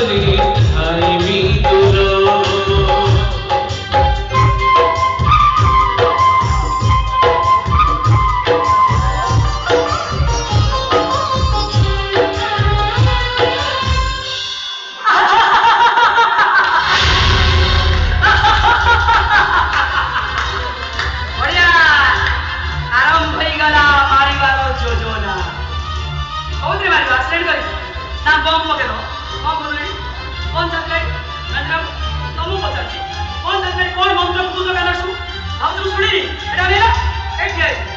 ବୋଲି ଖାଇବି ଦୂର कौन मंत्र पूजा करना शुरू? हम तो सुनी, एटा नहीं ना? एक है।